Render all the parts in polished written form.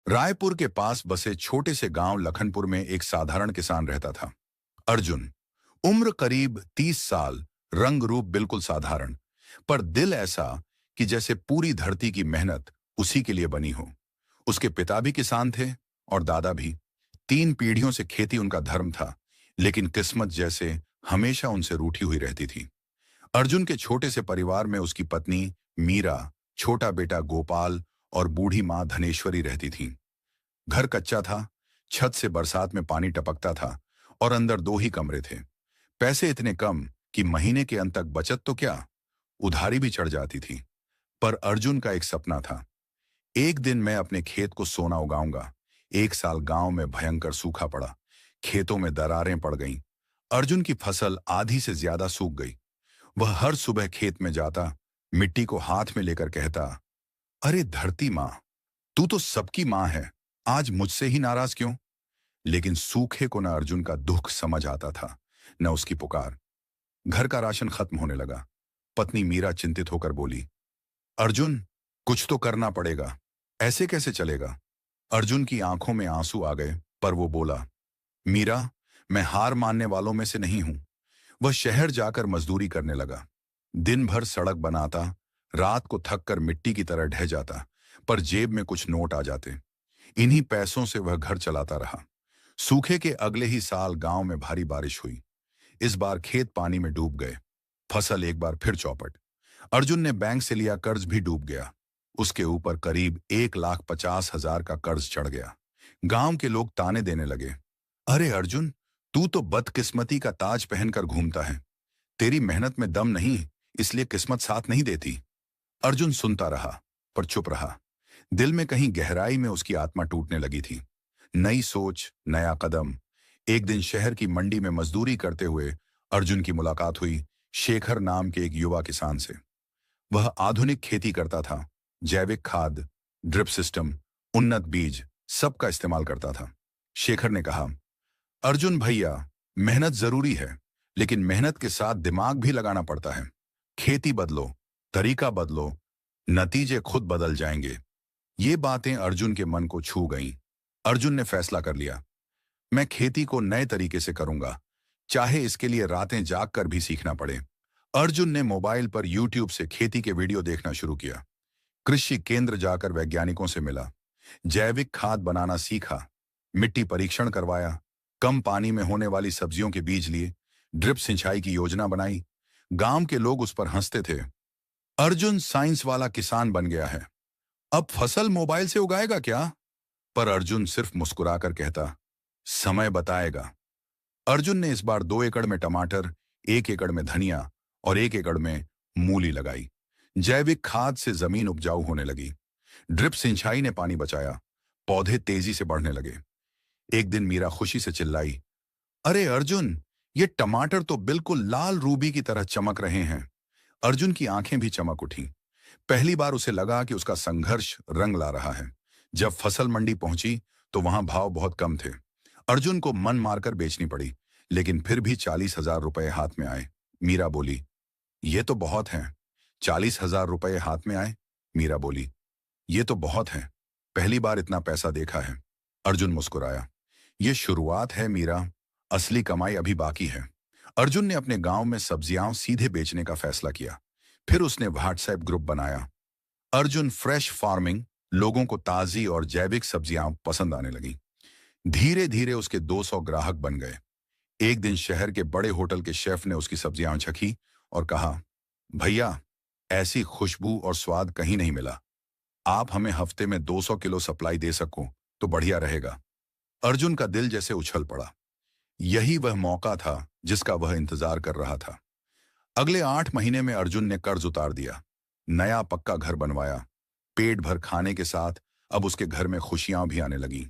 रायपुर के पास बसे छोटे से गांव लखनपुर में एक साधारण किसान रहता था। अर्जुन। उम्र करीब 30 साल। रंग रूप बिल्कुल साधारण। पर दिल ऐसा कि जैसे पूरी धरती की मेहनत उसी के लिए बनी हो। उसके पिता भी किसान थे और दादा भी। 3 पीढ़ियों से खेती उनका धर्म था। लेकिन किस्मत जैसे हमेशा उनसे रूठी हुई रहती थी। अर्जुन के छोटे से परिवार में उसकी पत्नी मीरा, छोटा बेटा गोपाल और बूढ़ी माँ धनेश्वरी रहती थी। घर कच्चा था। छत से बरसात में पानी टपकता था और अंदर 2 ही कमरे थे। पैसे इतने कम कि महीने के अंत तक बचत तो क्या, उधारी भी चढ़ जाती थी। पर अर्जुन का एक सपना था। एक दिन मैं अपने खेत को सोना उगाऊंगा। एक साल गांव में भयंकर सूखा पड़ा। खेतों में दरारें पड़ गईं। अर्जुन की फसल आधी से ज्यादा सूख गई। वह हर सुबह खेत में जाता, मिट्टी को हाथ में लेकर कहता, अरे धरती माँ, तू तो सबकी माँ है, आज मुझसे ही नाराज क्यों? लेकिन सूखे को न अर्जुन का दुख समझ आता था, न उसकी पुकार। घर का राशन खत्म होने लगा। पत्नी मीरा चिंतित होकर बोली, अर्जुन, कुछ तो करना पड़ेगा, ऐसे कैसे चलेगा? अर्जुन की आंखों में आंसू आ गए, पर वो बोला, मीरा, मैं हार मानने वालों में से नहीं हूं। वह शहर जाकर मजदूरी करने लगा। दिन भर सड़क बनाता, रात को थक कर मिट्टी की तरह ढह जाता, पर जेब में कुछ नोट आ जाते। इन्हीं पैसों से वह घर चलाता रहा। सूखे के अगले ही साल गांव में भारी बारिश हुई। इस बार खेत पानी में डूब गए। फसल एक बार फिर चौपट। अर्जुन ने बैंक से लिया कर्ज भी डूब गया। उसके ऊपर करीब 1,50,000 का कर्ज चढ़ गया। गांव के लोग ताने देने लगे, अरे अर्जुन, तू तो बदकिस्मती का ताज पहनकर घूमता है। तेरी मेहनत में दम नहीं, इसलिए किस्मत साथ नहीं देती। अर्जुन सुनता रहा, पर चुप रहा। दिल में कहीं गहराई में उसकी आत्मा टूटने लगी थी। नई सोच, नया कदम। एक दिन शहर की मंडी में मजदूरी करते हुए अर्जुन की मुलाकात हुई शेखर नाम के एक युवा किसान से। वह आधुनिक खेती करता था। जैविक खाद, ड्रिप सिस्टम, उन्नत बीज, सबका इस्तेमाल करता था। शेखर ने कहा, अर्जुन भैया, मेहनत जरूरी है, लेकिन मेहनत के साथ दिमाग भी लगाना पड़ता है। खेती बदलो, तरीका बदलो, नतीजे खुद बदल जाएंगे। ये बातें अर्जुन के मन को छू गईं। अर्जुन ने फैसला कर लिया, मैं खेती को नए तरीके से करूंगा, चाहे इसके लिए रातें जाग कर भी सीखना पड़े। अर्जुन ने मोबाइल पर यूट्यूब से खेती के वीडियो देखना शुरू किया। कृषि केंद्र जाकर वैज्ञानिकों से मिला। जैविक खाद बनाना सीखा। मिट्टी परीक्षण करवाया। कम पानी में होने वाली सब्जियों के बीज लिए। ड्रिप सिंचाई की योजना बनाई। गांव के लोग उस पर हंसते थे। अर्जुन साइंस वाला किसान बन गया है। अब फसल मोबाइल से उगाएगा क्या? पर अर्जुन सिर्फ मुस्कुराकर कहता, समय बताएगा। अर्जुन ने इस बार 2 एकड़ में टमाटर, 1 एकड़ में धनिया और 1 एकड़ में मूली लगाई। जैविक खाद से जमीन उपजाऊ होने लगी। ड्रिप सिंचाई ने पानी बचाया। पौधे तेजी से बढ़ने लगे। एक दिन मीरा खुशी से चिल्लाई, अरे अर्जुन, ये टमाटर तो बिल्कुल लाल रूबी की तरह चमक रहे हैं। अर्जुन की आंखें भी चमक उठी। पहली बार उसे लगा कि उसका संघर्ष रंग ला रहा है। जब फसल मंडी पहुंची तो वहां भाव बहुत कम थे। अर्जुन को मन मारकर बेचनी पड़ी, लेकिन फिर भी 40,000 रुपए हाथ में आए। मीरा बोली, ये तो बहुत हैं। 40,000 रुपए हाथ में आए? मीरा बोली, ये तो बहुत है, पहली बार इतना पैसा देखा है। अर्जुन मुस्कुराया, ये शुरुआत है मीरा, असली कमाई अभी बाकी है। अर्जुन ने अपने गांव में सब्जियां सीधे बेचने का फैसला किया। फिर उसने व्हाट्सएप ग्रुप बनाया। अर्जुन फ्रेश फार्मिंग, लोगों को ताजी और जैविक सब्जियां पसंद आने लगी। धीरे धीरे उसके 200 ग्राहक बन गए। एक दिन शहर के बड़े होटल के शेफ ने उसकी सब्जियां चखी और कहा, भैया, ऐसी खुशबू और स्वाद कहीं नहीं मिला। आप हमें हफ्ते में 200 किलो सप्लाई दे सको तो बढ़िया रहेगा। अर्जुन का दिल जैसे उछल पड़ा। यही वह मौका था जिसका वह इंतजार कर रहा था। अगले 8 महीने में अर्जुन ने कर्ज उतार दिया। नया पक्का घर बनवाया। पेट भर खाने के साथ अब उसके घर में खुशियां भी आने लगी।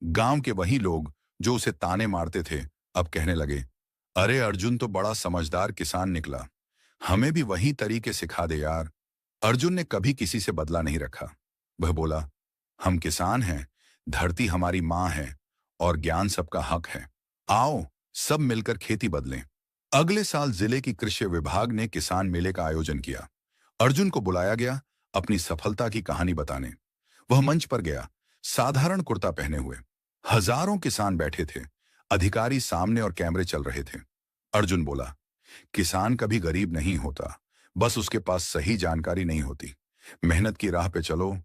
गांव के वही लोग जो उसे ताने मारते थे अब कहने लगे, अरे अर्जुन तो बड़ा समझदार किसान निकला, हमें भी वही तरीके सिखा दे यार। अर्जुन ने कभी किसी से बदला नहीं रखा। वह बोला, हम किसान हैं, धरती हमारी माँ है और ज्ञान सबका हक है। आओ सब मिलकर खेती बदलें। अगले साल जिले की कृषि विभाग ने किसान मेले का आयोजन किया। अर्जुन को बुलाया गया अपनी सफलता की कहानी बताने। वह मंच पर गया। साधारण कुर्ता पहने हुए। हजारों किसान बैठे थे। अधिकारी सामने और कैमरे चल रहे थे। अर्जुन बोला, किसान कभी गरीब नहीं होता, बस उसके पास सही जानकारी नहीं होती। मेहनत की राह पे चलो,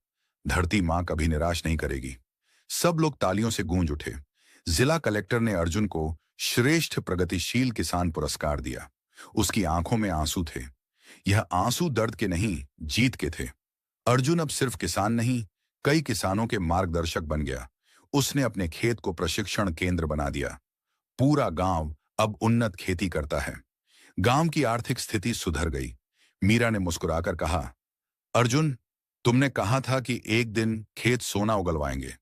धरती मां कभी निराश नहीं करेगी। सब लोग तालियों से गूंज उठे। जिला कलेक्टर ने अर्जुन को श्रेष्ठ प्रगतिशील किसान पुरस्कार दिया। उसकी आंखों में आंसू थे। यह आंसू दर्द के नहीं, जीत के थे। अर्जुन अब सिर्फ किसान नहीं, कई किसानों के मार्गदर्शक बन गया। उसने अपने खेत को प्रशिक्षण केंद्र बना दिया। पूरा गांव अब उन्नत खेती करता है। गांव की आर्थिक स्थिति सुधर गई। मीरा ने मुस्कुराकर कहा, अर्जुन, तुमने कहा था कि एक दिन खेत सोना उगलवाएंगे।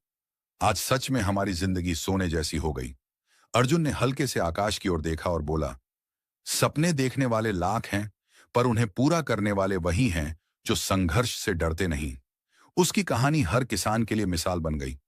आज सच में हमारी जिंदगी सोने जैसी हो गई। अर्जुन ने हल्के से आकाश की ओर देखा और बोला, सपने देखने वाले लाख हैं, पर उन्हें पूरा करने वाले वही हैं जो संघर्ष से डरते नहीं। उसकी कहानी हर किसान के लिए मिसाल बन गई।